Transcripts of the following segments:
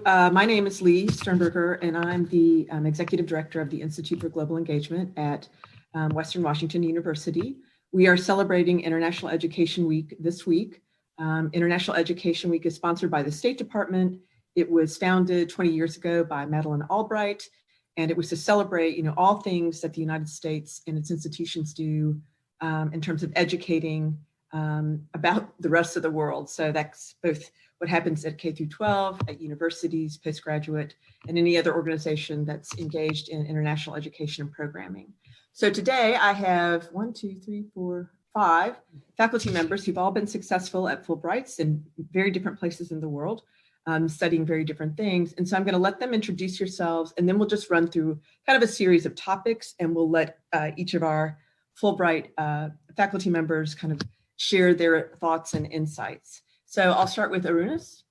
my name is Lee Sternberger, and I'm the Executive Director of the Institute for Global Engagement at Western Washington University. We are celebrating International Education Week this week. International Education Week is sponsored by the State Department. It was founded 20 years ago by Madeleine Albright, and it was to celebrate, all things that the United States and its institutions do in terms of educating about the rest of the world. So that's both what happens at K through 12, at universities, postgraduate, and any other organization that's engaged in international education and programming. So today I have 5 faculty members who've all been successful at Fulbrights in very different places in the world, studying very different things. And so I'm going to let them introduce yourselves, and then we'll just run through kind of a series of topics, and we'll let each of our Fulbright faculty members kind of share their thoughts and insights. So I'll start with Arunas.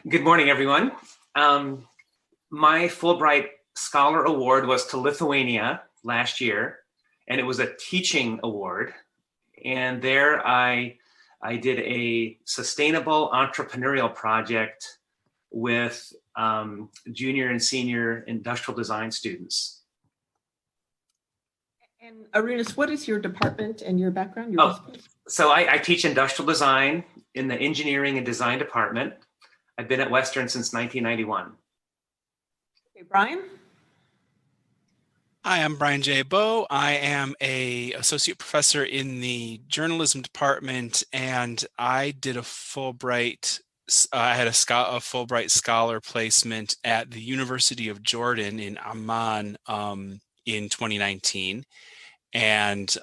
Good morning, everyone. My Fulbright Scholar Award was to Lithuania last year, and it was a teaching award. And there I did a sustainable entrepreneurial project with junior and senior industrial design students. And Arunas, what is your department and your background? So I teach industrial design in the engineering and design department. I've been at Western since 1991. Okay, Brian? Hi, I'm Brian J. Bowe. I am an associate professor in the journalism department, and I did a Fulbright. I had a Fulbright Scholar placement at the University of Jordan in Amman in 2019. And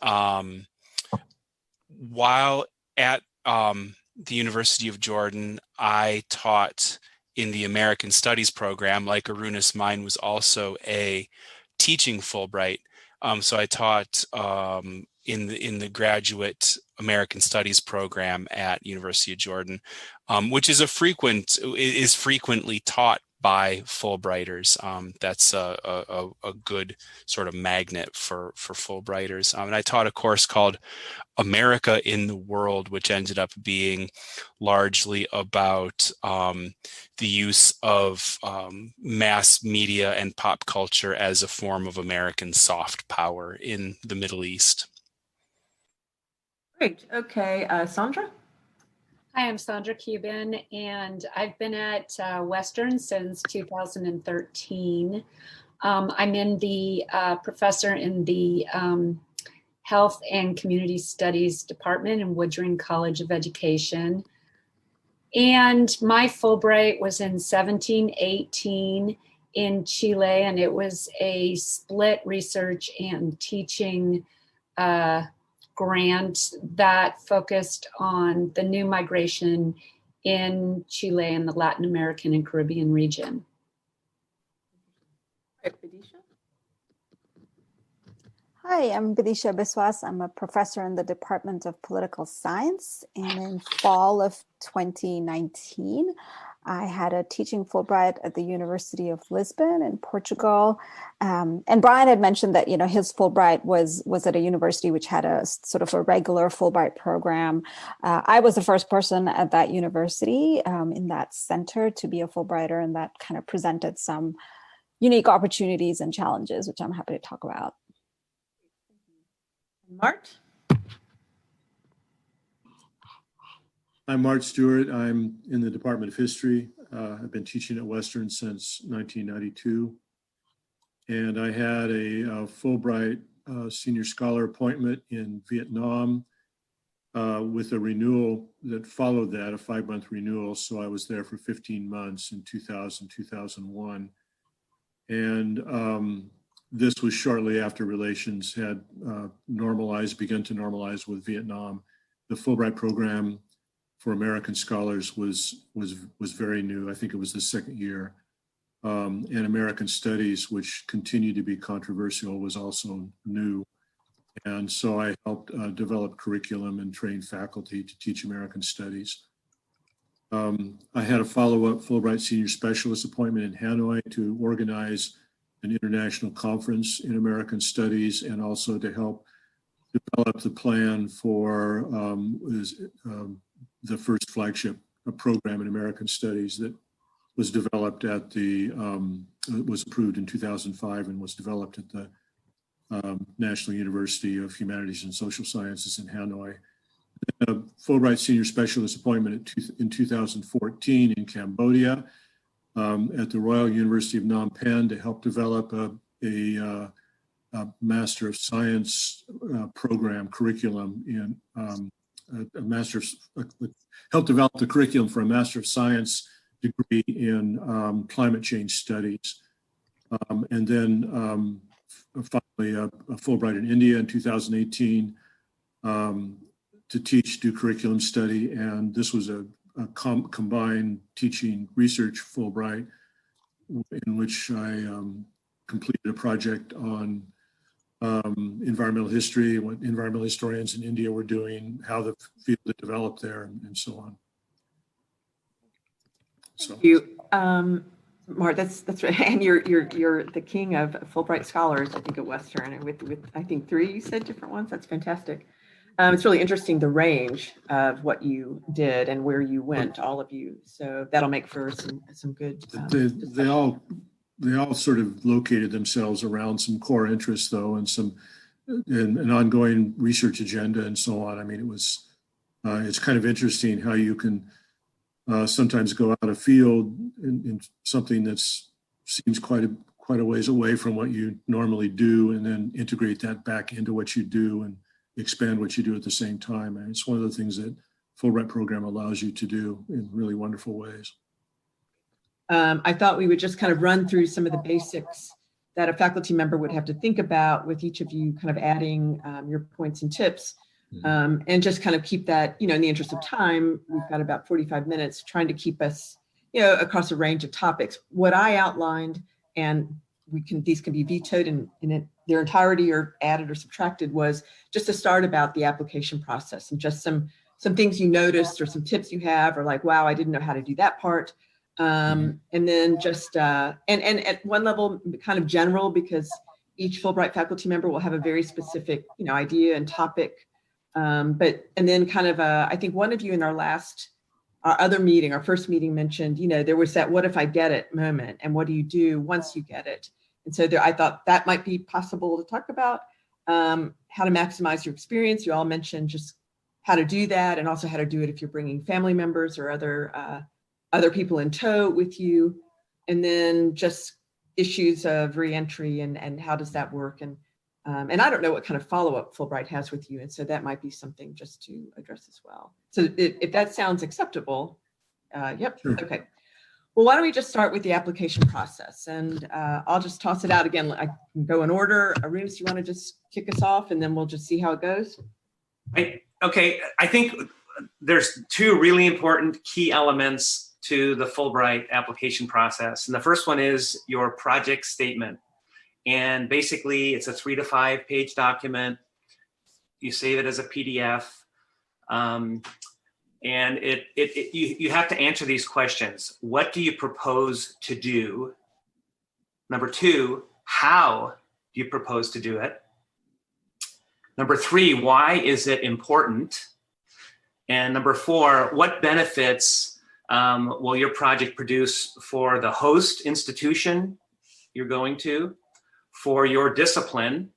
while at the University of Jordan, I taught in the American Studies program. Like Arunas, mine was also a teaching Fulbright. So I taught in the graduate American Studies program at University of Jordan, which is frequently taught by Fulbrighters. That's a good sort of magnet for Fulbrighters. And I taught a course called America in the World, which ended up being largely about the use of mass media and pop culture as a form of American soft power in the Middle East. Great. Okay, Sandra? Hi, I'm Sandra Cuban, and I've been at Western since 2013. I'm in the professor in the Health and Community Studies Department in Woodring College of Education. And my Fulbright was in 17-18 in Chile, and it was a split research and teaching grant that focused on the new migration in Chile and the Latin American and Caribbean region. Hi, I'm Vidisha Biswas. I'm a professor in the Department of Political Science, and in fall of 2019, I had a teaching Fulbright at the University of Lisbon in Portugal. And Brian had mentioned that, his Fulbright was at a university which had a sort of a regular Fulbright program. I was the first person at that university in that center to be a Fulbrighter, and that kind of presented some unique opportunities and challenges, which I'm happy to talk about. Mart? I'm Mart Stewart. I'm in the Department of History. I've been teaching at Western since 1992. And I had a Fulbright senior scholar appointment in Vietnam with a renewal that followed that, a 5-month renewal. So I was there for 15 months in 2000, 2001. And this was shortly after relations had begun to normalize with Vietnam. The Fulbright program for American scholars was very new. I think it was the second year. And American Studies, which continued to be controversial, was also new. And so I helped develop curriculum and train faculty to teach American Studies. I had a follow-up Fulbright Senior Specialist appointment in Hanoi to organize an international conference in American Studies, and also to help develop the plan for the first flagship program in American Studies that was developed at the, was approved in 2005 and was developed at the National University of Humanities and Social Sciences in Hanoi. A Fulbright Senior Specialist appointment in 2014 in Cambodia at the Royal University of Phnom Penh to help develop a Master of Science program curriculum in help develop the curriculum for a Master of Science degree in climate change studies. And then finally a Fulbright in India in 2018 to do curriculum study. And this was a combined teaching research Fulbright in which I completed a project on environmental history, what environmental historians in India were doing, how the field had developed there, and so on. So. Thank you, Mark. That's right. And you're the king of Fulbright scholars, I think, at Western, and with I think 3 you said different ones. That's fantastic. It's really interesting, the range of what you did and where you went, all of you. So that'll make for some good. They all sort of located themselves around some core interests, though, and an ongoing research agenda and so on. I mean, it's kind of interesting how you can sometimes go out afield in something that seems quite a ways away from what you normally do, and then integrate that back into what you do and expand what you do at the same time. And it's one of the things that Fulbright program allows you to do in really wonderful ways. I thought we would just kind of run through some of the basics that a faculty member would have to think about, with each of you kind of adding your points and tips, and just kind of keep that, in the interest of time. We've got about 45 minutes, trying to keep us, across a range of topics. What I outlined, and these can be vetoed in their entirety or added or subtracted, was just to start about the application process and just some things you noticed or some tips you have, or like, wow, I didn't know how to do that part. And then just, and at one level, kind of general, because each Fulbright faculty member will have a very specific, idea and topic. And then kind of, I think one of you in our first meeting mentioned, there was that "what if I get it" moment, and what do you do once you get it? And so I thought that might be possible to talk about, how to maximize your experience. You all mentioned just how to do that, and also how to do it if you're bringing family members or other people in tow with you. And then just issues of reentry and how does that work? And I don't know what kind of follow-up Fulbright has with you. And so that might be something just to address as well. So if that sounds acceptable, yep, sure. Okay. Well, why don't we just start with the application process? And I'll just toss it out again. I can go in order. Arunas, you want to just kick us off, and then we'll just see how it goes? Okay, I think there's 2 really important key elements to the Fulbright application process. And the first one is your project statement. And basically, it's a 3 to 5 page document. You save it as a PDF. And you have to answer these questions. What do you propose to do? Number 2, how do you propose to do it? Number 3, why is it important? And number 4, what benefits will your project produce for the host institution you're going to, for your discipline,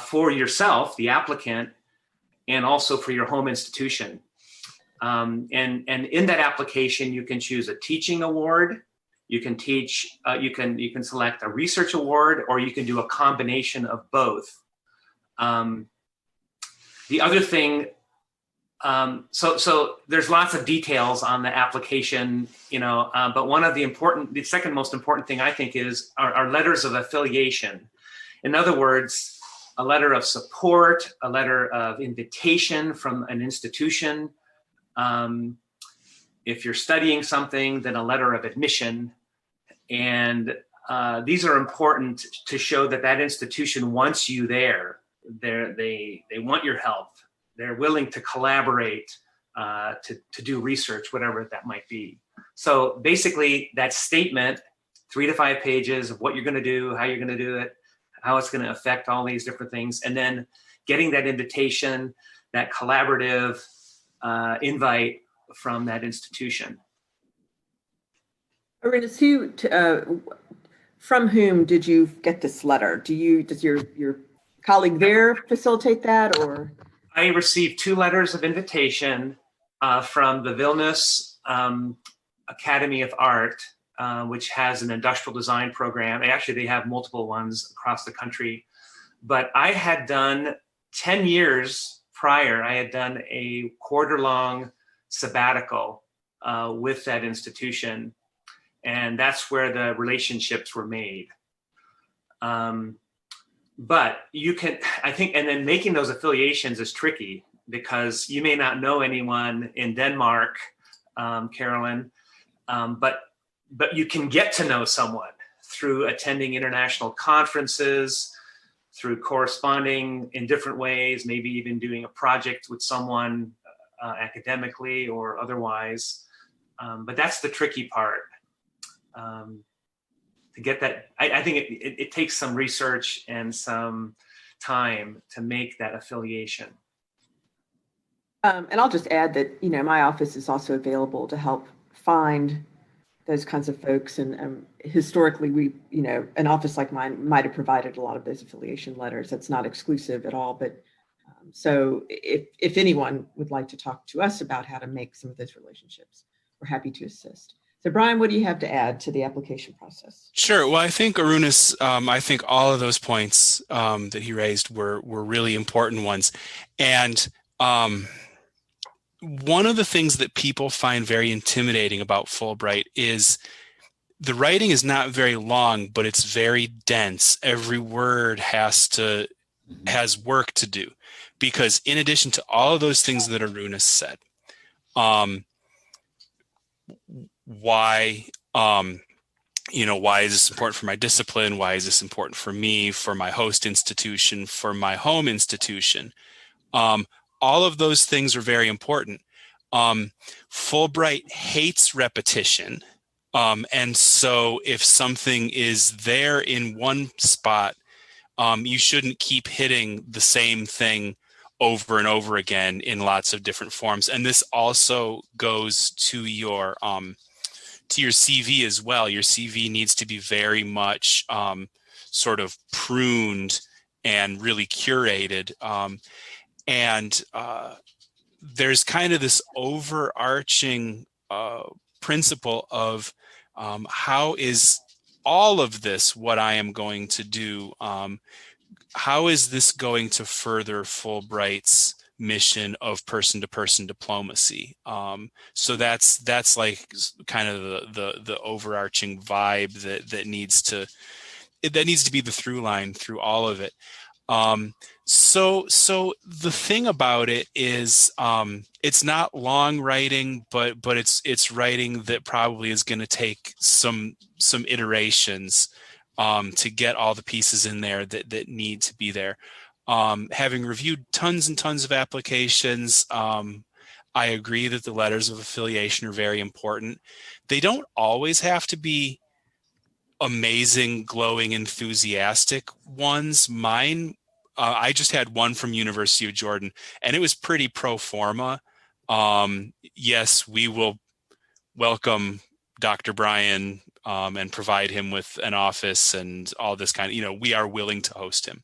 for yourself, the applicant, and also for your home institution? And in that application, you can choose a teaching award. You can you can select a research award, or you can do a combination of both. The other thing, so there's lots of details on the application, but the second most important thing, I think, is our letters of affiliation. In other words, a letter of support, a letter of invitation from an institution. If you're studying something, then a letter of admission. And these are important to show that institution wants you there. They want your help. They're willing to collaborate, to do research, whatever that might be. So basically, that statement, 3 to 5 pages of what you're going to do, how you're going to do it, how it's going to affect all these different things, and then getting that invitation, that collaborative invite from that institution. Arinus, from whom did you get this letter? Does your colleague there facilitate that, or? I received 2 letters of invitation from the Vilnius Academy of Art, which has an industrial design program. And actually, they have multiple ones across the country. But I had done 10 years prior, I had done a quarter-long sabbatical with that institution. And that's where the relationships were made. But you can, I think, and then making those affiliations is tricky because you may not know anyone in Denmark, Carolyn, but you can get to know someone through attending international conferences, through corresponding in different ways, maybe even doing a project with someone academically or otherwise. But that's the tricky part. To get that, I think it takes some research and some time to make that affiliation. And I'll just add that, my office is also available to help find those kinds of folks. And historically, we, an office like mine might have provided a lot of those affiliation letters. That's not exclusive at all. But so if anyone would like to talk to us about how to make some of those relationships, we're happy to assist. So Brian, what do you have to add to the application process? Sure. Well, I think Arunas, I think all of those points that he raised were really important ones. And one of the things that people find very intimidating about Fulbright is the writing is not very long, but it's very dense. Every word has work to do, because in addition to all of those things that Arunas said, why is this important for my discipline? Why is this important for me, for my host institution, for my home institution? All of those things are very important. Fulbright hates repetition. And so if something is there in one spot, you shouldn't keep hitting the same thing over and over again in lots of different forms. And this also goes to your CV as well. Your CV needs to be very much sort of pruned and really curated. And there's kind of this overarching principle of how is all of this what I am going to do? How is this going to further Fulbright's mission of person-to-person diplomacy? So that's like kind of the overarching vibe that needs to be the through line through all of it. So the thing about it is, it's not long writing, but it's writing that probably is going to take some iterations to get all the pieces in there that need to be there. Having reviewed tons and tons of applications, I agree that the letters of affiliation are very important. They don't always have to be amazing, glowing, enthusiastic ones. Mine, I just had one from University of Jordan, and it was pretty pro forma. Yes, we will welcome Dr. Brian and provide him with an office and all this kind of, we are willing to host him.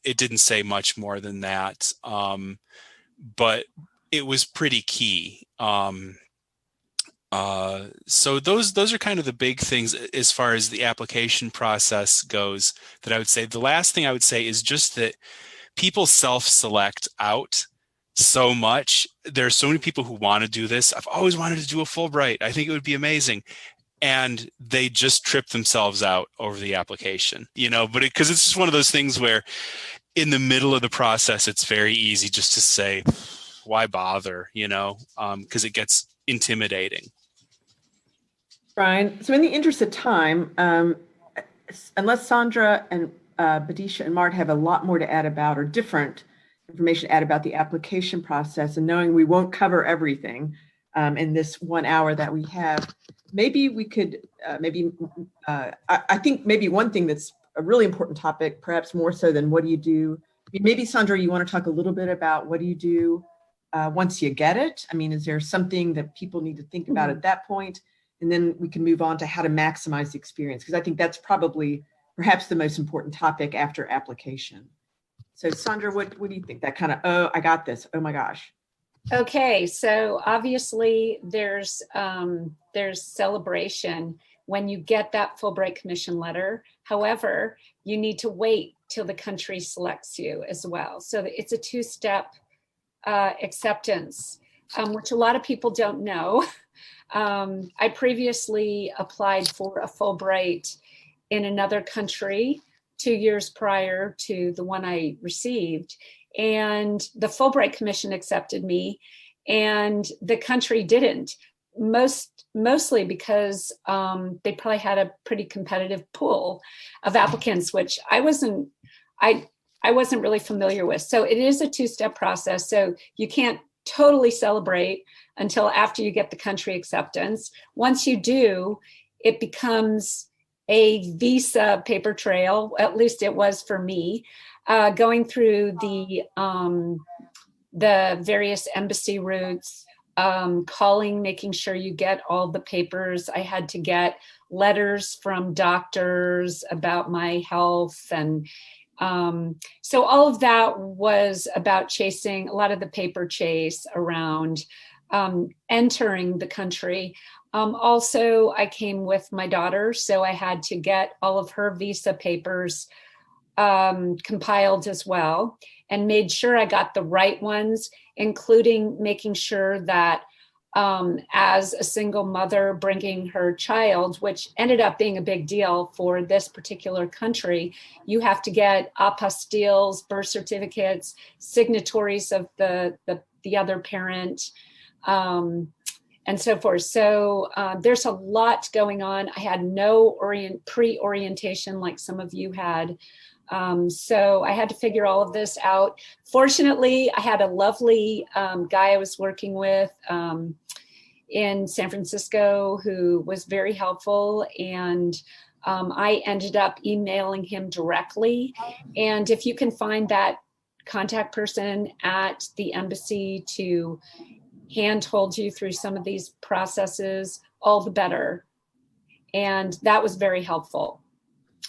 It didn't say much more than that, but it was pretty key. So those are kind of the big things as far as the application process goes that I would say. The last thing I would say is just that people self-select out so much. There are so many people who want to do this. I've always wanted to do a Fulbright. I think it would be amazing. And they just trip themselves out over the application, but because it's just one of those things where in the middle of the process, it's very easy just to say, why bother, because it gets intimidating. Brian, so in the interest of time, unless Sandra and Badisha and Mart have a lot more to add about, or different information to add about the application process, and knowing we won't cover everything in this 1 hour that we have, maybe we could, I think maybe one thing that's a really important topic, perhaps more so than what do you do. Maybe Sandra, you want to talk a little bit about what do you do once you get it? Is there something that people need to think about at that point? and then we can move on to how to maximize the experience, because I think that's probably perhaps the most important topic after application. So Sandra, what do you think? That kind of, oh, I got this, oh my gosh. Okay, so obviously there's celebration when you get that Fulbright Commission letter. However, you need to wait till the country selects you as well. So it's a two-step acceptance, which a lot of people don't know. I previously applied for a Fulbright in another country 2 years prior to the one I received. And the Fulbright Commission accepted me and the country didn't, mostly because they probably had a pretty competitive pool of applicants, which I wasn't really familiar with. So it is a two-step process. So you can't totally celebrate until after you get the country acceptance. Once you do, it becomes a visa paper trail, at least it was for me, going through the various embassy routes, calling, making sure you get all the papers. I had to get letters from doctors about my health. And so all of that was about chasing a lot of the paper chase around entering the country. Also, I came with my daughter, so I had to get all of her visa papers compiled as well, and made sure I got the right ones, including making sure that as a single mother bringing her child, which ended up being a big deal for this particular country, you have to get apostilles, birth certificates, signatories of the other parent, and so forth. So there's a lot going on. I had no pre-orientation like some of you had. So I had to figure all of this out. Fortunately, I had a lovely guy I was working with in San Francisco who was very helpful. And I ended up emailing him directly. And if you can find that contact person at the embassy to handhold you through some of these processes, all the better. And that was very helpful.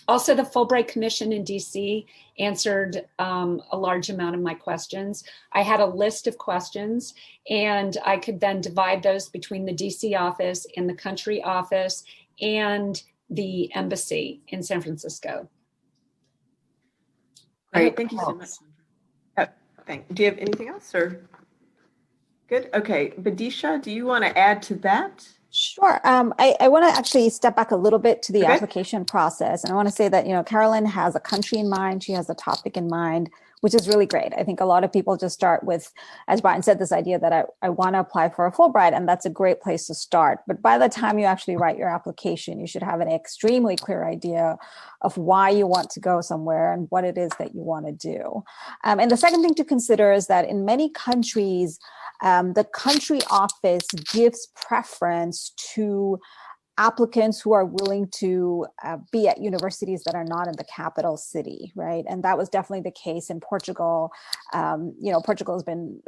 Also, the Fulbright Commission in DC answered a large amount of my questions. I had a list of questions, and I could then divide those between the DC office and the country office and the embassy in San Francisco. Great, thank you so much. Do you have anything else, or? Good. Okay. Badisha, do you want to add to that? Sure. I want to actually step back a little bit to the application process. And I want to say that, Carolyn has a country in mind. She has a topic in mind, which is really great. I think a lot of people just start with, as Brian said, this idea that I want to apply for a Fulbright, and that's a great place to start. But by the time you actually write your application, you should have an extremely clear idea of why you want to go somewhere and what it is that you want to do. And the second thing to consider is that in many countries, the country office gives preference to applicants who are willing to be at universities that are not in the capital city, right? And that was definitely the case in Portugal. Portugal has been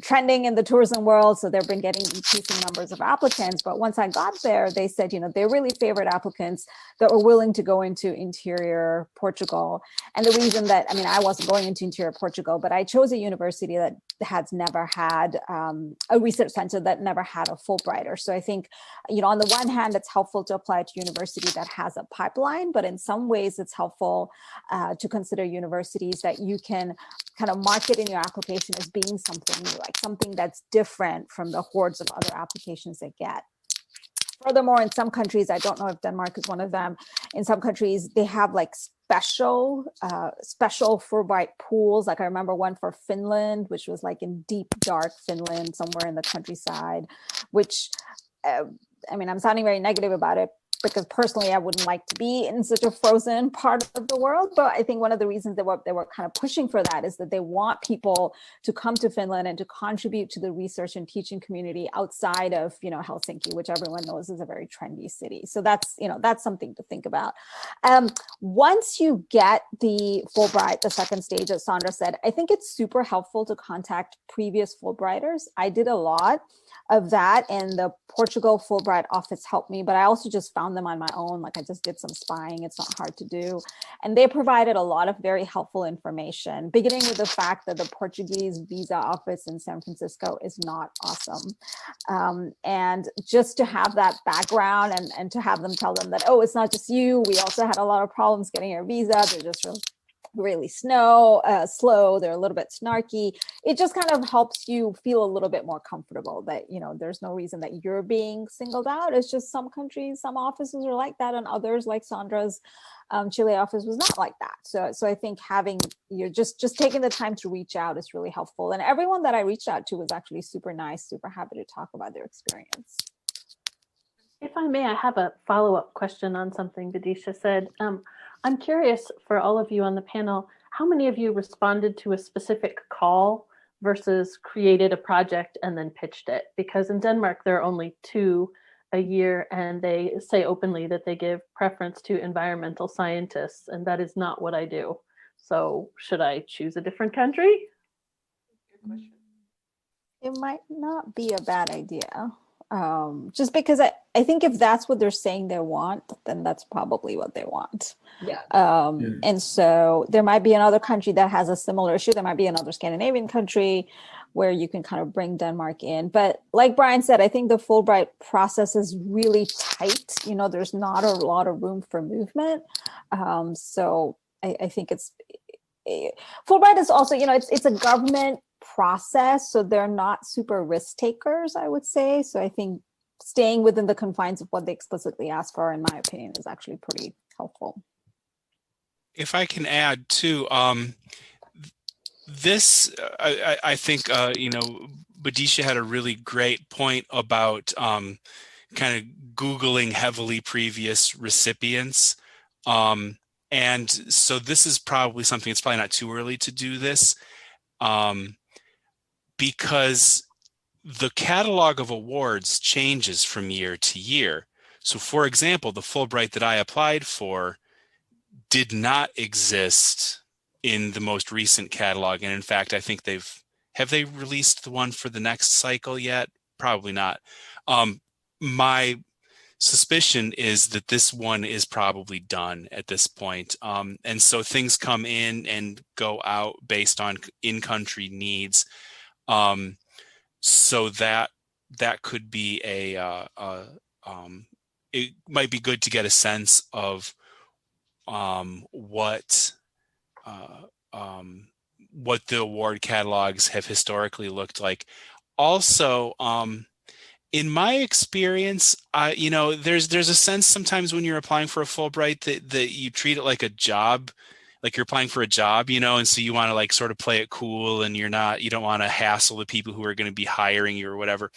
trending in the tourism world, so they've been getting increasing numbers of applicants. But once I got there, they said, they really favored applicants that were willing to go into interior Portugal. And the reason that, I wasn't going into interior Portugal, but I chose a university that has never had a research center that never had a Fulbrighter. So I think, on the one hand, it's helpful to apply to a university that has a pipeline, but in some ways it's helpful to consider universities that you can kind of market in your application as being something new, like something that's different from the hordes of other applications they get. Furthermore, in some countries, I don't know if Denmark is one of them, in some countries, they have like special Fulbright pools. Like I remember one for Finland, which was like in deep, dark Finland, somewhere in the countryside, which, I'm sounding very negative about it, because personally, I wouldn't like to be in such a frozen part of the world. But I think one of the reasons they were kind of pushing for that is that they want people to come to Finland and to contribute to the research and teaching community outside of, Helsinki, which everyone knows is a very trendy city. So that's something to think about. Once you get the Fulbright, the second stage, as Sandra said, I think it's super helpful to contact previous Fulbrighters. I did a lot. of that, and the Portugal Fulbright office helped me, but I also just found them on my own. Like I just did some spying. It's not hard to do. And they provided a lot of very helpful information, beginning with the fact that the Portuguese visa office in San Francisco is not awesome. And just to have that background and to have them tell them that, oh, it's not just you. We also had a lot of problems getting your visa. They're just really slow. They're a little bit snarky. It just kind of helps you feel a little bit more comfortable that, you know, there's no reason that you're being singled out. It's just some countries, some offices are like that, and others, like Sandra's Chile office, was not like that. So I think having, you're just taking the time to reach out is really helpful. And everyone that I reached out to was actually super nice, super happy to talk about their experience. If I may, I have a follow-up question on something Vidisha said. I'm curious, for all of you on the panel, how many of you responded to a specific call versus created a project and then pitched it? Because in Denmark, there are only 2 a year, and they say openly that they give preference to environmental scientists, and that is not what I do. So should I choose a different country? Good question. It might not be a bad idea. Just because I think if that's what they're saying they want, then that's probably what they want. Yeah. And so there might be another country that has a similar issue. There might be another Scandinavian country where you can kind of bring Denmark in. But like Brian said, I think the Fulbright process is really tight. You know, there's not a lot of room for movement. So I think Fulbright is also, you know, it's a government process, so they're not super risk takers, I would say. So I think staying within the confines of what they explicitly ask for, in my opinion, is actually pretty helpful. If I can add too, this I think you know, Vidisha had a really great point about kind of Googling heavily previous recipients. And so this is probably something, it's probably not too early to do this, because the catalog of awards changes from year to year. So for example, the Fulbright that I applied for did not exist in the most recent catalog. And in fact, I think have they released the one for the next cycle yet? Probably not. My suspicion is that this one is probably done at this point. And so things come in and go out based on in-country needs. So that could be it might be good to get a sense of what the award catalogs have historically looked like. Also, in my experience, you know, there's a sense sometimes when you're applying for a Fulbright that you treat it like a job, like you're applying for a job, you know, and so you want to like sort of play it cool, and you don't want to hassle the people who are going to be hiring you or whatever.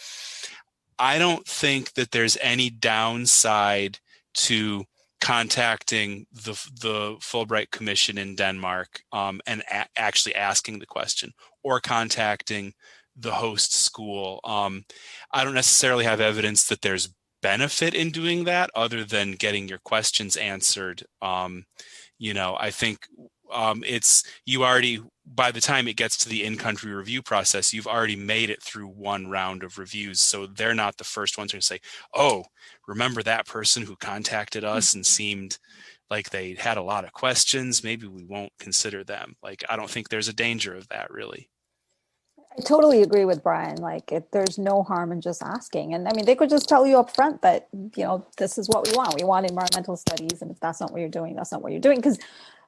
I don't think that there's any downside to contacting the Fulbright Commission in Denmark and actually asking the question, or contacting the host school. I don't necessarily have evidence that there's benefit in doing that other than getting your questions answered. You know, I think you already, by the time it gets to the in-country review process, you've already made it through one round of reviews. So they're not the first ones to say, oh, remember that person who contacted us and seemed like they had a lot of questions? Maybe we won't consider them. Like, I don't think there's a danger of that, really. I totally agree with Brian. Like, there's no harm in just asking. And I mean, they could just tell you up front that, you know, this is what we want. We want environmental studies. And if that's not what you're doing, that's not what you're doing. Because,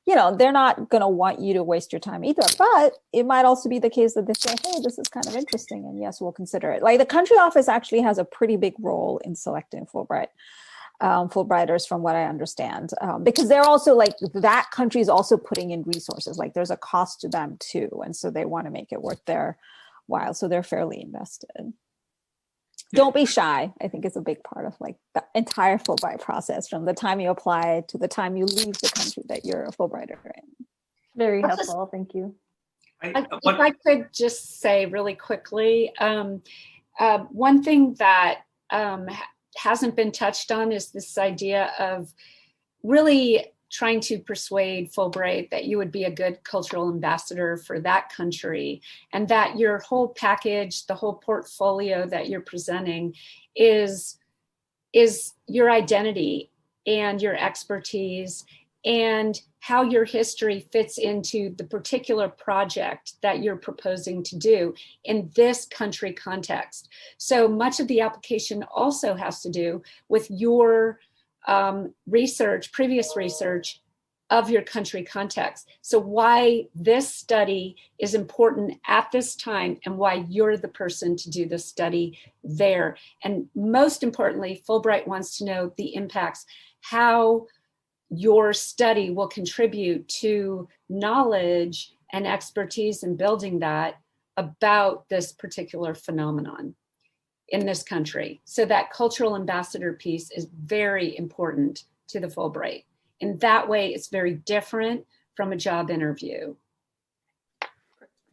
you know, they're not going to want you to waste your time either. But it might also be the case that they say, hey, this is kind of interesting, and yes, we'll consider it. Like, the country office actually has a pretty big role in selecting Fulbrighters, from what I understand, because they're also like, that country is also putting in resources. Like, there's a cost to them too. And so they want to make it worth their while. So they're fairly invested. Don't be shy. I think it's a big part of like the entire Fulbright process, from the time you apply to the time you leave the country that you're a Fulbrighter in. Very helpful. Thank you. If I could just say really quickly, one thing that hasn't been touched on is this idea of really trying to persuade Fulbright that you would be a good cultural ambassador for that country, and that your whole package, the whole portfolio that you're presenting is your identity and your expertise and how your history fits into the particular project that you're proposing to do in this country context. So much of the application also has to do with your previous research of your country context. So why this study is important at this time and why you're the person to do the study there. And most importantly, Fulbright wants to know the impacts, how your study will contribute to knowledge and expertise in building that about this particular phenomenon in this country. So that cultural ambassador piece is very important to the Fulbright. In that way, it's very different from a job interview.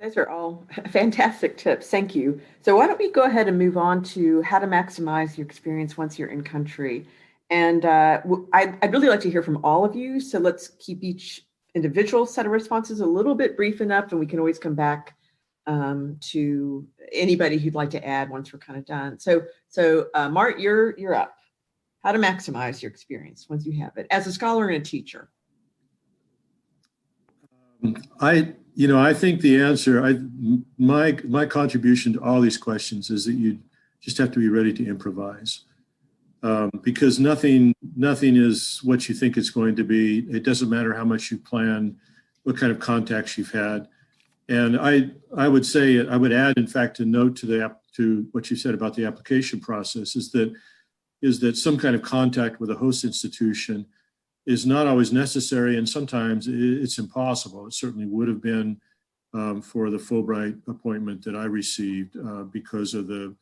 Those are all fantastic tips. Thank you. So why don't we go ahead and move on to how to maximize your experience once you're in country. And I'd really like to hear from all of you. So let's keep each individual set of responses a little bit brief enough, and we can always come back to anybody who'd like to add once we're kind of done. So Mart, you're up. How to maximize your experience once you have it as a scholar and a teacher. I think the answer, my contribution to all these questions is that you just have to be ready to improvise. Because nothing is what you think it's going to be. It doesn't matter how much you plan, what kind of contacts you've had. And I would say, I would add, in fact, a note to what you said about the application process is that some kind of contact with a host institution is not always necessary, and sometimes it's impossible. It certainly would have been for the Fulbright appointment that I received because of the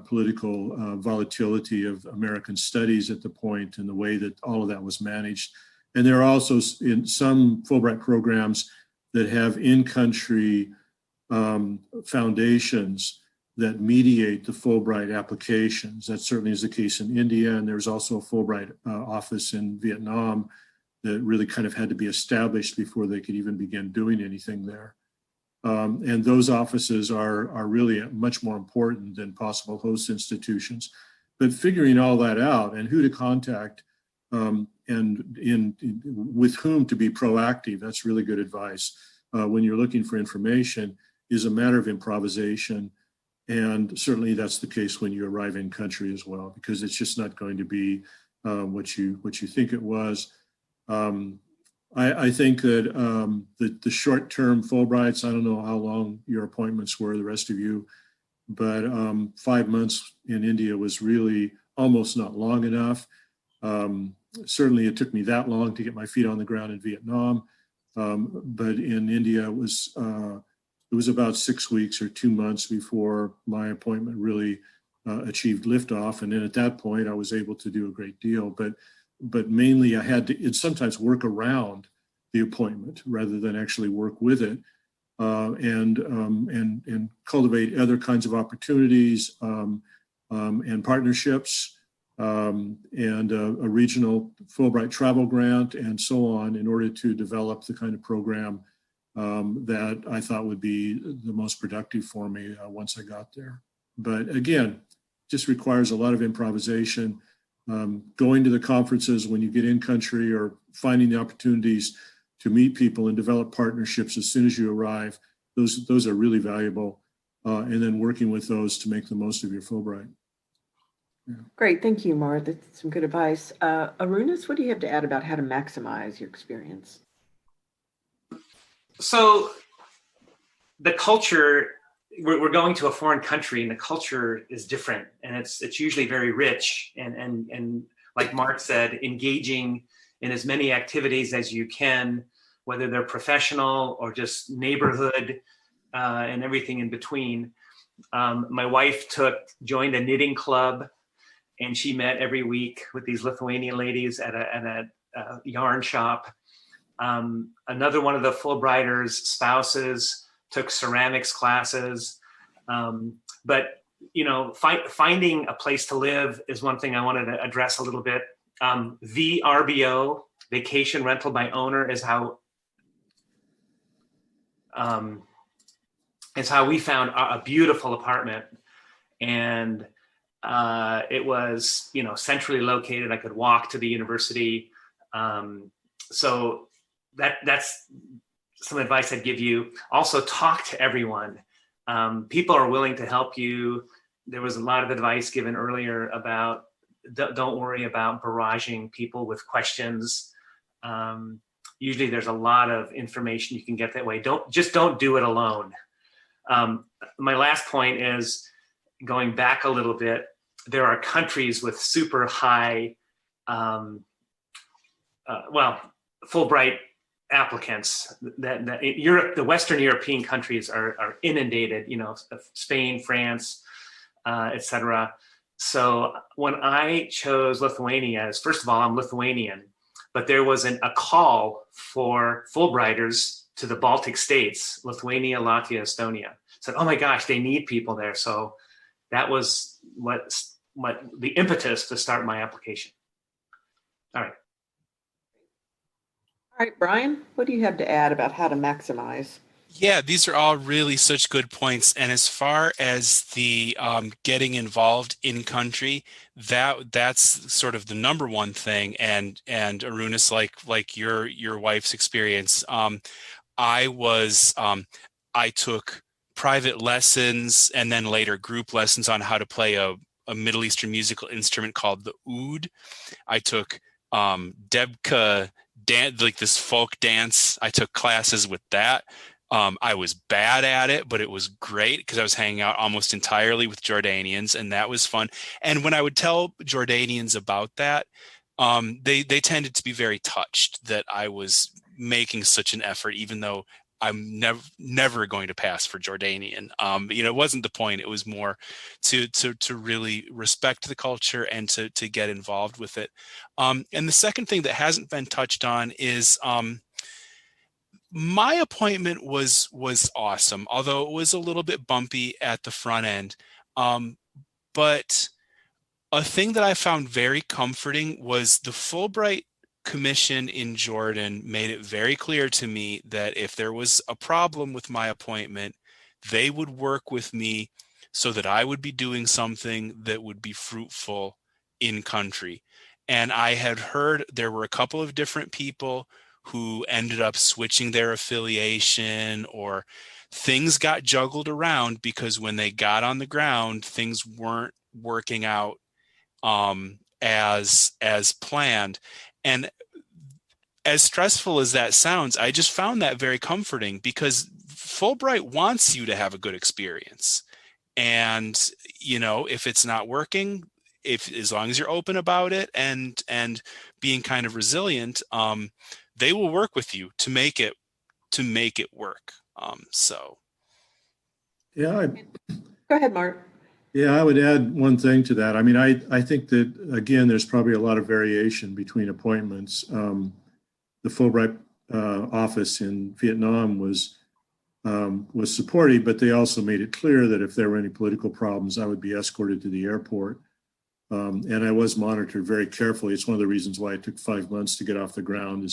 political volatility of American studies at the point and the way that all of that was managed. And there are also in some Fulbright programs that have in-country foundations that mediate the Fulbright applications. That certainly is the case in India, and there's also a Fulbright office in Vietnam that really kind of had to be established before they could even begin doing anything there. And those offices are really much more important than possible host institutions. But figuring all that out and who to contact and with whom to be proactive, that's really good advice. When you're looking for information is a matter of improvisation. And certainly that's the case when you arrive in country as well, because it's just not going to be what you think it was. I think that the short-term Fulbrights, I don't know how long your appointments were, the rest of you, but 5 months in India was really almost not long enough. Certainly it took me that long to get my feet on the ground in Vietnam, but in India it was about 6 weeks or 2 months before my appointment really achieved liftoff. And then at that point, I was able to do a great deal. But mainly I had to sometimes work around the appointment rather than actually work with it, and cultivate other kinds of opportunities and partnerships and a regional Fulbright travel grant and so on in order to develop the kind of program that I thought would be the most productive for me once I got there. But again, just requires a lot of improvisation. Going to the conferences when you get in country or finding the opportunities to meet people and develop partnerships as soon as you arrive, those are really valuable. And then working with those to make the most of your Fulbright. Yeah. Great, thank you, Mara. That's some good advice. Arunas, what do you have to add about how to maximize your experience? So the culture, we're going to a foreign country and the culture is different, and it's usually very rich and like Mark said, engaging in as many activities as you can, whether they're professional or just neighborhood and everything in between. My wife joined a knitting club, and she met every week with these Lithuanian ladies at a yarn shop. Another one of the Fulbrighters' spouses took ceramics classes. But, finding a place to live is one thing I wanted to address a little bit. VRBO Vacation rental by owner is how we found a beautiful apartment, and it was, centrally located. I could walk to the university. So that's some advice I'd give you. Also, talk to everyone. People are willing to help you. There was a lot of advice given earlier about don't worry about barraging people with questions. Usually there's a lot of information you can get that way. Don't do it alone. My last point is, going back a little bit, there are countries with super high, Fulbright applicants. That Europe, the Western European countries are inundated. Spain, France, etc. So when I chose Lithuania, first of all, I'm Lithuanian, but there was a call for Fulbrighters to the Baltic states, Lithuania, Latvia, Estonia. Said, oh my gosh, they need people there. So that was what the impetus to start my application. All right. All right, Brian, what do you have to add about how to maximize? Yeah, these are all really such good points. And as far as the getting involved in country, that's sort of the number one thing. And Arunas, like your wife's experience, I took private lessons and then later group lessons on how to play a Middle Eastern musical instrument called the oud. I took Debka dance, like this folk dance. I took classes with that. I was bad at it, but it was great because I was hanging out almost entirely with Jordanians, and that was fun. And when I would tell Jordanians about that, they tended to be very touched that I was making such an effort, even though I'm never going to pass for Jordanian. It wasn't the point. It was more to really respect the culture and to get involved with it. And the second thing that hasn't been touched on is my appointment was awesome, although it was a little bit bumpy at the front end. But a thing that I found very comforting was the Fulbright Commission in Jordan made it very clear to me that if there was a problem with my appointment, they would work with me so that I would be doing something that would be fruitful in country. And I had heard there were a couple of different people who ended up switching their affiliation, or things got juggled around because when they got on the ground, things weren't working out as planned. And as stressful as that sounds, I just found that very comforting because Fulbright wants you to have a good experience. And, if it's not working, as long as you're open about it and being kind of resilient, they will work with you to make it work. Yeah. Go ahead, Mark. Yeah, I would add one thing to that. I mean, I think that, again, there's probably a lot of variation between appointments. The Fulbright office in Vietnam was supportive, but they also made it clear that if there were any political problems, I would be escorted to the airport. And I was monitored very carefully. It's one of the reasons why it took 5 months to get off the ground.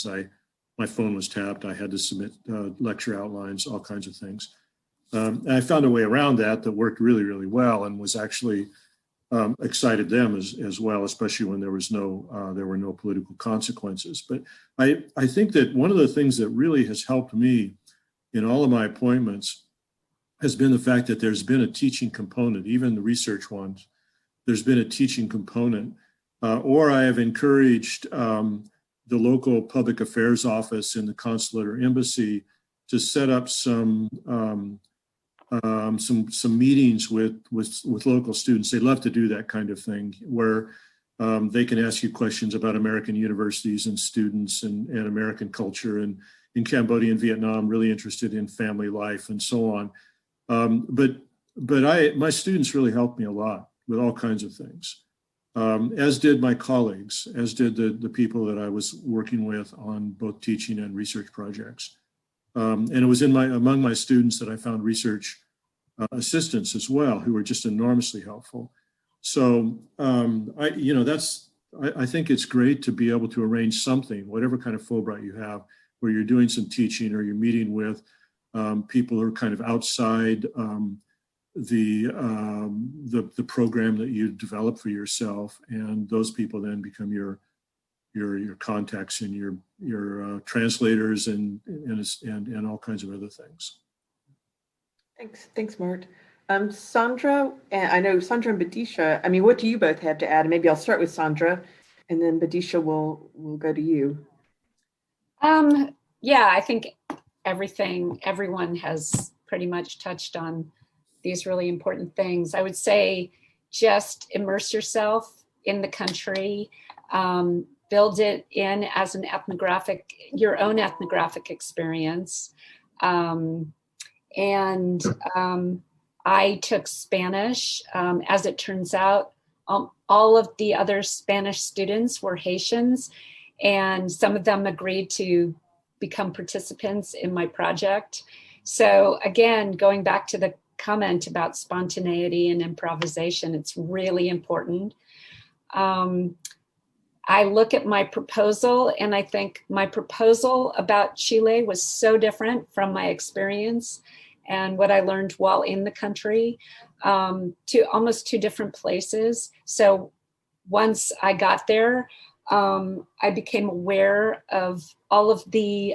My phone was tapped. I had to submit lecture outlines, all kinds of things. And I found a way around that worked really, really well, and was actually excited them as well, especially when there were no political consequences. But I think that one of the things that really has helped me in all of my appointments has been the fact that there's been a teaching component, even the research ones. There's been a teaching component, or I have encouraged the local public affairs office in the consulate or embassy to set up some meetings with local students. They love to do that kind of thing, where they can ask you questions about American universities and students and American culture, and in Cambodia and Vietnam, really interested in family life and so on. But my students really helped me a lot with all kinds of things, as did my colleagues, as did the people that I was working with on both teaching and research projects. And it was among my students that I found research assistants as well, who were just enormously helpful. So, that's I think it's great to be able to arrange something, whatever kind of Fulbright you have, where you're doing some teaching or you're meeting with people who are kind of outside the program that you develop for yourself, and those people then become your contacts and your translators and all kinds of other things. Thanks, Mart. Sandra, and I know Sandra and Badisha, I mean, what do you both have to add? Maybe I'll start with Sandra, and then Badisha will go to you. Yeah, I think everyone has pretty much touched on these really important things. I would say just immerse yourself in the country, build it in as your own ethnographic experience. I took Spanish. As it turns out, all of the other Spanish students were Haitians, and some of them agreed to become participants in my project. So again, going back to the comment about spontaneity and improvisation, it's really important. I look at my proposal and I think my proposal about Chile was so different from my experience and what I learned while in the country, to almost two different places. So once I got there, I became aware of all of the,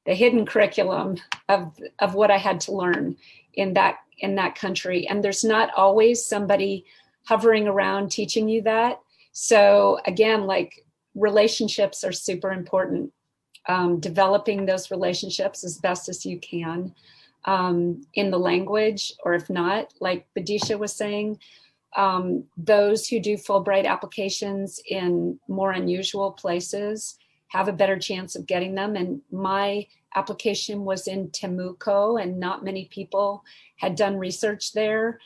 hidden curriculum of what I had to learn in that country. And there's not always somebody hovering around teaching you that. So again, like, relationships are super important. Developing those relationships as best as you can in the language, or if not, like Badisha was saying, those who do Fulbright applications in more unusual places have a better chance of getting them. And my application was in Temuco, and not many people had done research there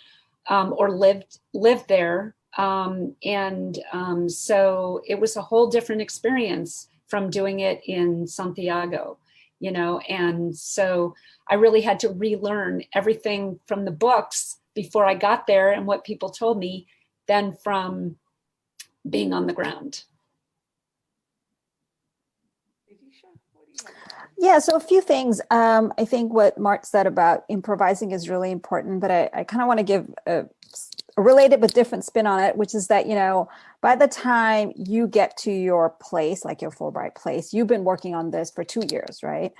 or lived there. So it was a whole different experience from doing it in Santiago, and so I really had to relearn everything from the books before I got there and what people told me, than from being on the ground. Yeah, so a few things. I think what Mart said about improvising is really important, but I kind of want to give a related but different spin on it, which is that, by the time you get to your place, like your Fulbright place, you've been working on this for 2 years, right?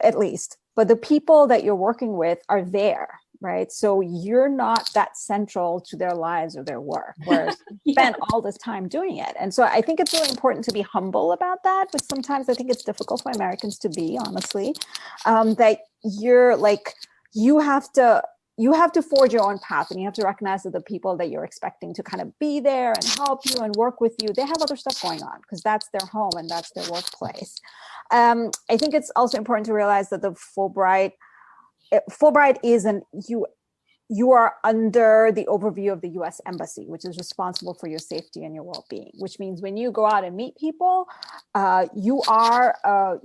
At least. But the people that you're working with are there, right? So you're not that central to their lives or their work, whereas you spent all this time doing it. And so I think it's really important to be humble about that, but sometimes I think it's difficult for Americans to be, honestly, that you're like, you have to forge your own path, and you have to recognize that the people that you're expecting to kind of be there and help you and work with you, they have other stuff going on because that's their home and that's their workplace. I think it's also important to realize that the Fulbright is you are under the overview of the U.S. Embassy, which is responsible for your safety and your well-being, which means when you go out and meet people, you are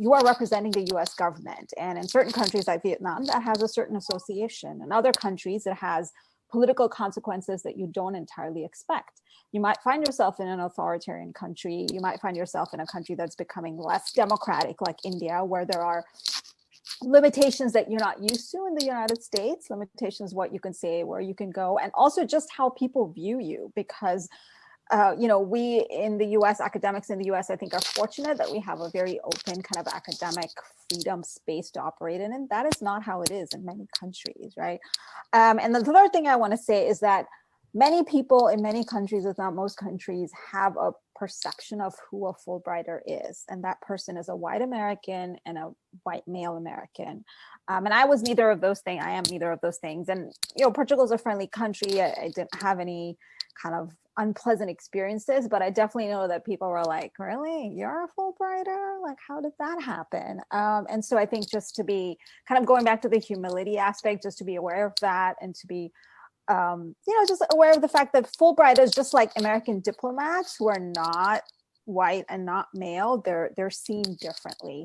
representing the U.S. government. And in certain countries like Vietnam, that has a certain association. In other countries, it has political consequences that you don't entirely expect. You might find yourself in an authoritarian country. You might find yourself in a country that's becoming less democratic, like India, where there are limitations that you're not used to in the United States, limitations what you can say, where you can go, and also just how people view you, because we in the US, academics in the US, I think, are fortunate that we have a very open kind of academic freedom space to operate in, and that is not how it is in many countries, right? And the third thing I want to say is that many people in many countries, if not most countries, have a perception of who a Fulbrighter is. And that person is a white American and a white male American. And I was neither of those things. I am neither of those things. And, Portugal is a friendly country. I didn't have any kind of unpleasant experiences, but I definitely know that people were like, really? You're a Fulbrighter? Like, how did that happen? And so I think just to be kind of going back to the humility aspect, just to be aware of that, and to be just aware of the fact that Fulbrighters, just like American diplomats who are not white and not male, they're seen differently,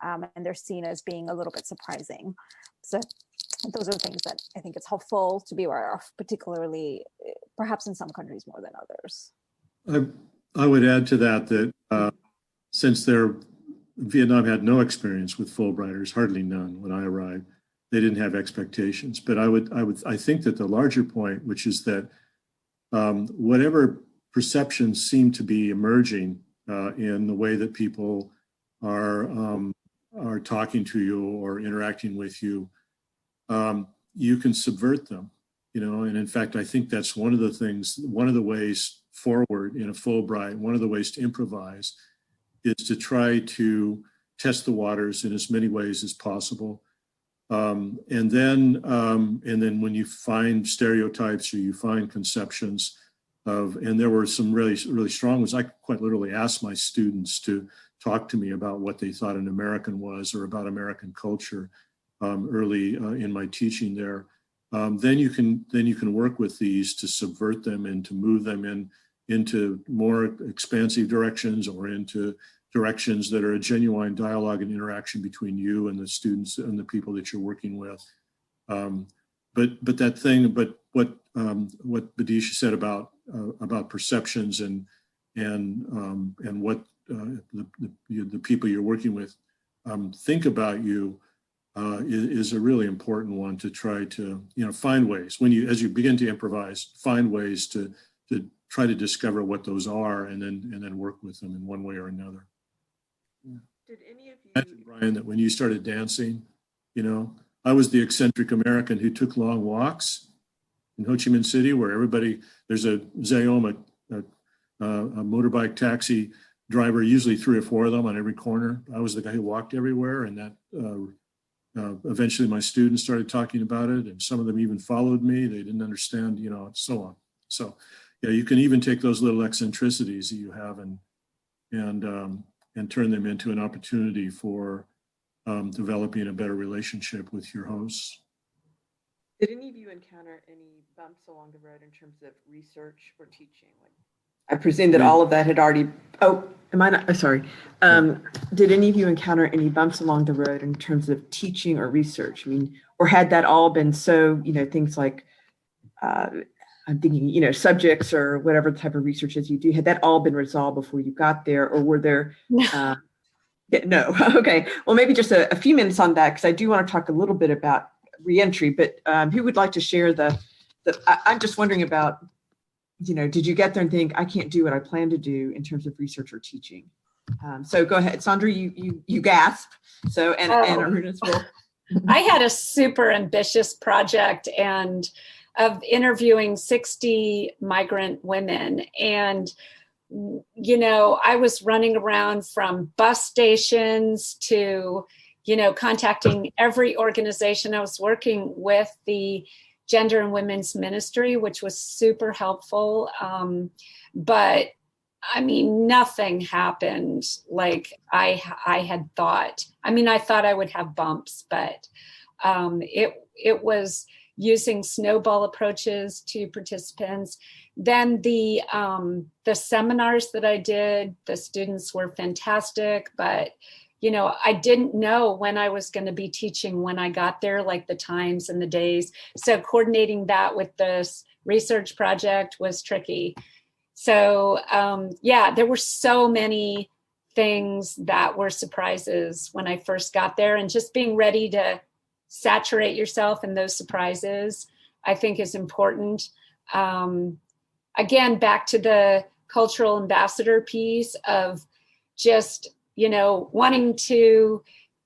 and they're seen as being a little bit surprising. So those are things that I think it's helpful to be aware of, particularly perhaps in some countries more than others. I would add to that since Vietnam had no experience with Fulbrighters, hardly none when I arrived, they didn't have expectations. But I think that the larger point, which is that whatever perceptions seem to be emerging in the way that people are talking to you or interacting with you, you can subvert them, and in fact, I think that's one of the ways forward in a Fulbright, one of the ways to improvise is to try to test the waters in as many ways as possible. And then when you find stereotypes or you find conceptions and there were some really, really strong ones, I quite literally asked my students to talk to me about what they thought an American was or about American culture early in my teaching there. Then you can work with these to subvert them and to move them into more expansive directions or into directions that are a genuine dialogue and interaction between you and the students and the people that you're working with. But what Badisha said about perceptions and what the people you're working with think about you is a really important one to try to find ways as you begin to improvise, find ways to try to discover what those are and then work with them in one way or another. Did any of you, imagine, Brian, that when you started dancing, I was the eccentric American who took long walks in Ho Chi Minh City, where there's a Zayom, a motorbike taxi driver, usually 3 or 4 of them on every corner. I was the guy who walked everywhere, and that eventually my students started talking about it, and some of them even followed me. They didn't understand, so on. So, yeah, you can even take those little eccentricities that you have and turn them into an opportunity for developing a better relationship with your hosts. did any of you encounter any bumps along the road in terms of research or teaching? I presume that all of that had already, am I not, sorry. Did any of you encounter any bumps along the road in terms of teaching or research? I mean, or had that all been so, things like, I'm thinking, subjects or whatever type of research as you do, had that all been resolved before you got there, or were there? No. Okay. Well, maybe just a few minutes on that, because I do want to talk a little bit about reentry. But who would like to share I'm just wondering about, did you get there and think, I can't do what I plan to do in terms of research or teaching? So go ahead, Sandra. You gasp. So and Aruna's will. I had a super ambitious project of interviewing 60 migrant women. And, I was running around from bus stations to, contacting every organization. I was working with the Gender and Women's Ministry, which was super helpful. But I mean, nothing happened like I had thought. I mean, I thought I would have bumps, but it was using snowball approaches to participants. Then the seminars that I did, the students were fantastic, but I didn't know when I was going to be teaching when I got there, like the times and the days. So coordinating that with this research project was tricky. So there were so many things that were surprises when I first got there, and just being ready to saturate yourself in those surprises, I think, is important. Again, back to the cultural ambassador piece of just, wanting to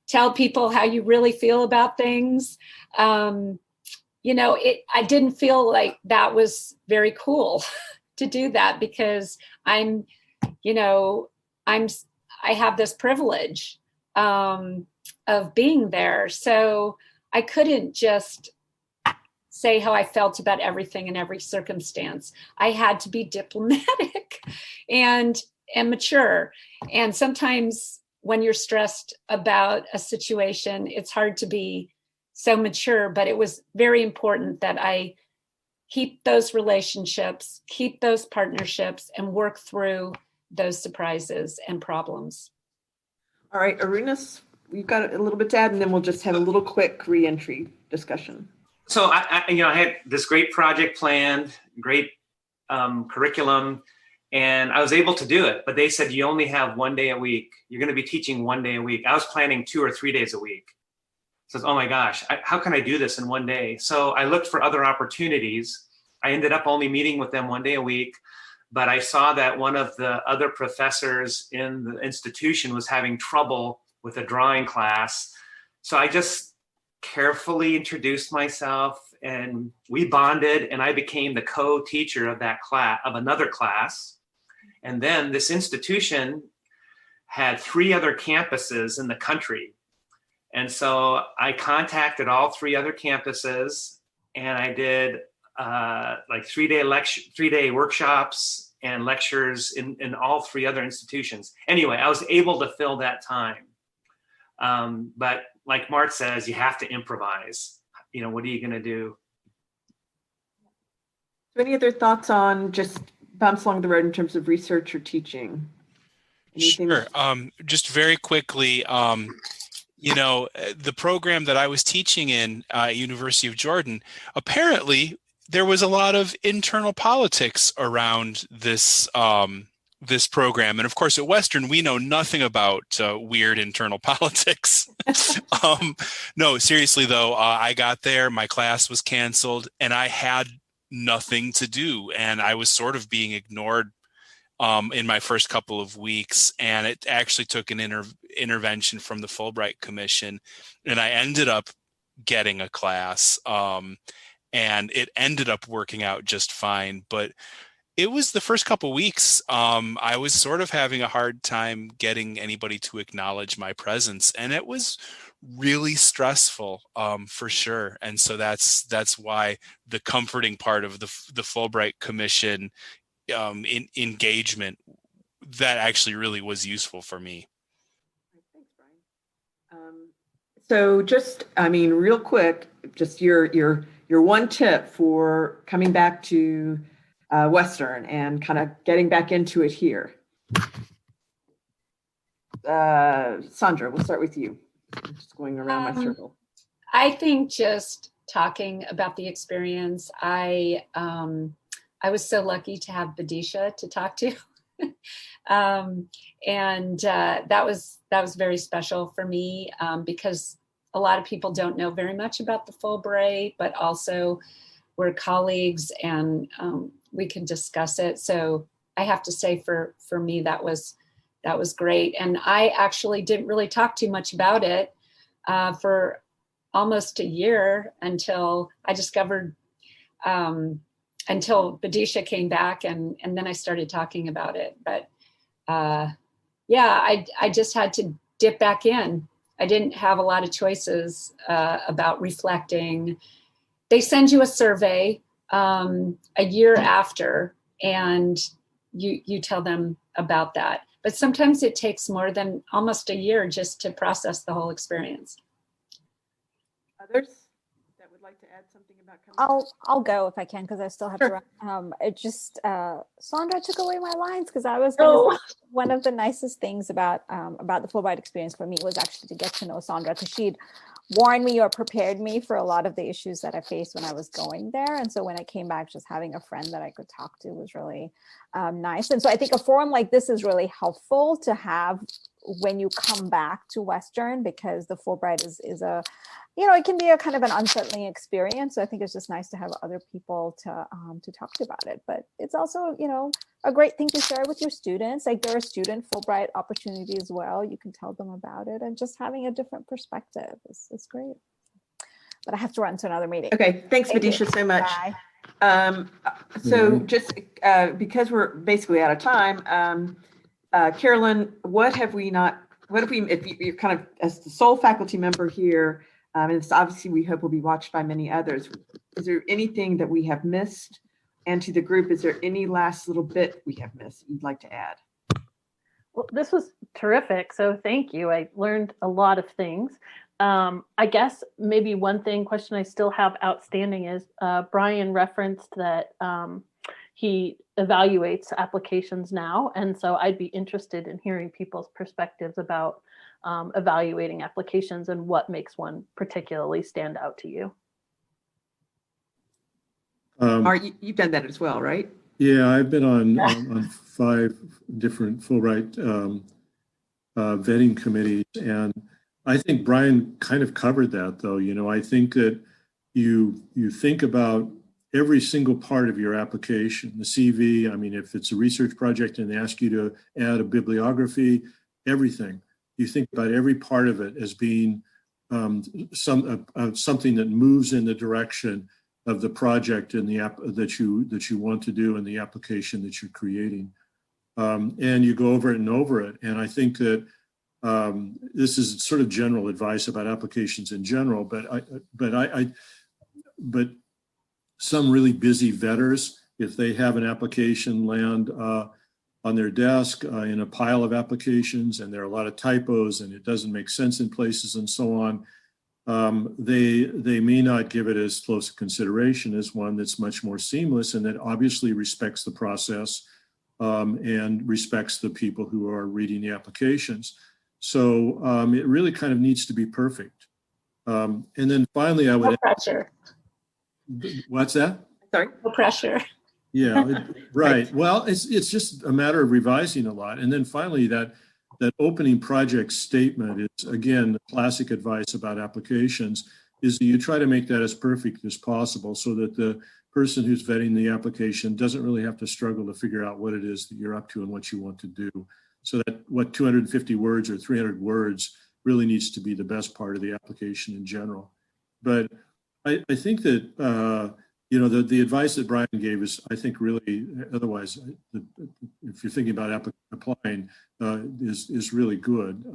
tell people how you really feel about things. I didn't feel like that was very cool to do that, because I have this privilege of being there. So I couldn't just say how I felt about everything in every circumstance. I had to be diplomatic and mature. And sometimes when you're stressed about a situation, it's hard to be so mature, but it was very important that I keep those relationships, keep those partnerships, and work through those surprises and problems. All right, Arunas, we've got a little bit to add, and then we'll just have a little quick reentry discussion. So I had this great project planned, great curriculum, and I was able to do it. But they said you only have 1 day a week. You're going to be teaching 1 day a week. I was planning 2 or 3 days a week. So, oh my gosh, how can I do this in 1 day? So I looked for other opportunities. I ended up only meeting with them 1 day a week, but I saw that one of the other professors in the institution was having trouble with a drawing class. So I just carefully introduced myself, and we bonded, and I became the co-teacher of that class, of another class. And then this institution had 3 other campuses in the country. And so I contacted all 3 other campuses, and I did like 3-day workshops and lectures in all 3 other institutions. Anyway, I was able to fill that time. But like Mart says, you have to improvise. You know, what are you going to do? So any other thoughts on just bumps along the road in terms of research or teaching? Anything? Sure. Just very quickly, you know, the program that I was teaching in University of Jordan, apparently there was a lot of internal politics around this this program. And of course, at Western, we know nothing about weird internal politics. No, seriously, though, I got there, my class was canceled, and I had nothing to do. And I was sort of being ignored in my first couple of weeks. And it actually took an intervention from the Fulbright Commission. And I ended up getting a class. And it ended up working out just fine. But it was the first couple of weeks, I was sort of having a hard time getting anybody to acknowledge my presence, and it was really stressful, for sure. And so that's why the comforting part of the Fulbright Commission in engagement, that actually really was useful for me. Thanks, Brian. So just, I mean, real quick, just your one tip for coming back to Western and kind of getting back into it here. Sandra, we'll start with you. I'm just going around my circle. I think just talking about the experience, I was so lucky to have Badisha to talk to. And that was very special for me because a lot of people don't know very much about the Fulbright, but also we're colleagues and we can discuss it. So I have to say for me, that was great. And I actually didn't really talk too much about it for almost a year until I discovered, until Badisha came back and then I started talking about it. But yeah, I just had to dip back in. I didn't have a lot of choices about reflecting. They send you a survey a year after, and you tell them about that. But sometimes it takes more than almost a year just to process the whole experience. Others that would like to add something about coming? I'll go if I can, because I still have to run. It just Sandra took away my lines, because I was gonna say one of the nicest things about the Fulbright experience for me was actually to get to know Sandra, because she'd warned me or prepared me for a lot of the issues that I faced when I was going there. And so when I came back, just having a friend that I could talk to was really nice. And so I think a forum like this is really helpful to have when you come back to Western, because the Fulbright is a, you know, it can be a kind of an unsettling experience. So I think it's just nice to have other people to talk to about it. But it's also, you know, a great thing to share with your students. Like there are student Fulbright opportunity as well. You can tell them about it, and just having a different perspective is great. But I have to run to another meeting. Okay, thanks, Badisha, so much. Bye. So just because we're basically out of time, Carolyn, if you're kind of as the sole faculty member here, and it's obviously we hope will be watched by many others, is there anything that we have missed? And to the group, is there any last little bit we have missed you'd like to add? Well, this was terrific. So thank you. I learned a lot of things. I guess maybe one question I still have outstanding is Brian referenced that he evaluates applications now. And so I'd be interested in hearing people's perspectives about evaluating applications and what makes one particularly stand out to you? Art, you've done that as well, right? Yeah, I've been on 5 different Fulbright vetting committees, and I think Brian kind of covered that, though. You know, I think that you think about every single part of your application, the CV. I mean, if it's a research project and they ask you to add a bibliography, everything. You think about every part of it as being something that moves in the direction of the project and the app that you want to do and the application that you're creating, and you go over it and over it. And I think that this is sort of general advice about applications in general, but some really busy vetters, if they have an application land on their desk in a pile of applications and there are a lot of typos and it doesn't make sense in places and so on, they may not give it as close a consideration as one that's much more seamless and that obviously respects the process and respects the people who are reading the applications. So it really kind of needs to be perfect. And then finally, I would— No pressure. What's that? Sorry? No pressure. Yeah, right. Well, it's just a matter of revising a lot. And then finally, that opening project statement is, again, classic advice about applications, is that you try to make that as perfect as possible so that the person who's vetting the application doesn't really have to struggle to figure out what it is that you're up to and what you want to do. So that what 250 words or 300 words really needs to be the best part of the application in general. But I think that, the advice that Brian gave is, I think, really, otherwise, if you're thinking about applying, is really good.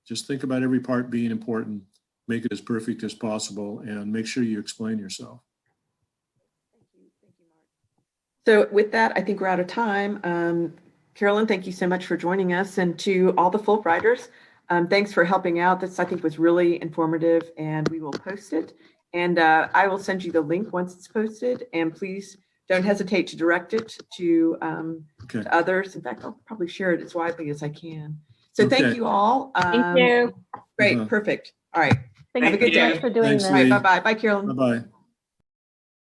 Just think about every part being important, make it as perfect as possible, and make sure you explain yourself. Thank you, Mark. So with that, I think we're out of time. Carolyn, thank you so much for joining us. And to all the Fulbrighters, thanks for helping out. This, I think, was really informative, and we will post it. And I will send you the link once it's posted. And please don't hesitate to direct it to others. In fact, I'll probably share it as widely as I can. So thank you all. Thank you. Great, perfect. All right. Thank Have you a good so day. much for doing Thanks, this. All right, bye-bye. Bye, Carolyn. Bye-bye.